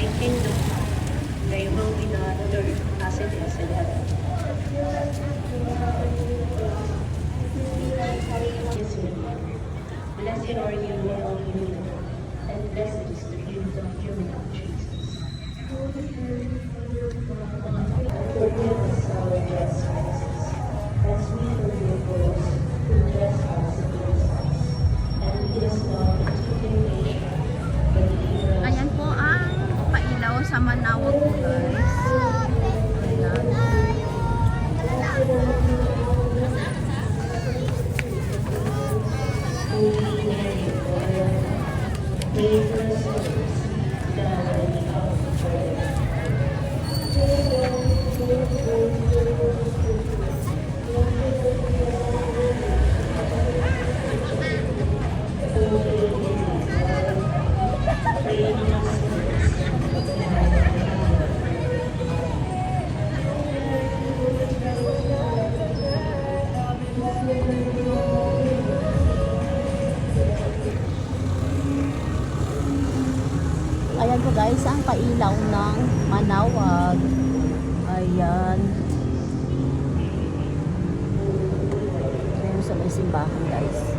thy kingdom come, thy will be done on earth as it is in heaven. Yes, Lord. Blessed are you among women, and blessed is the fruit of your womb, Jesus. Forgive us our trespasses, as we forgive those who trespass against us. And lead us not into temptation, but deliver us. Ayan po ang pailaw sa Manawag po guys. Ayan. Holy Mary, Mother of God, pray for us sinners, now and at the hour of our death. Ayan po guys, ang pailaw ng Manawag. Ayan. Ayan sa may simbahan guys.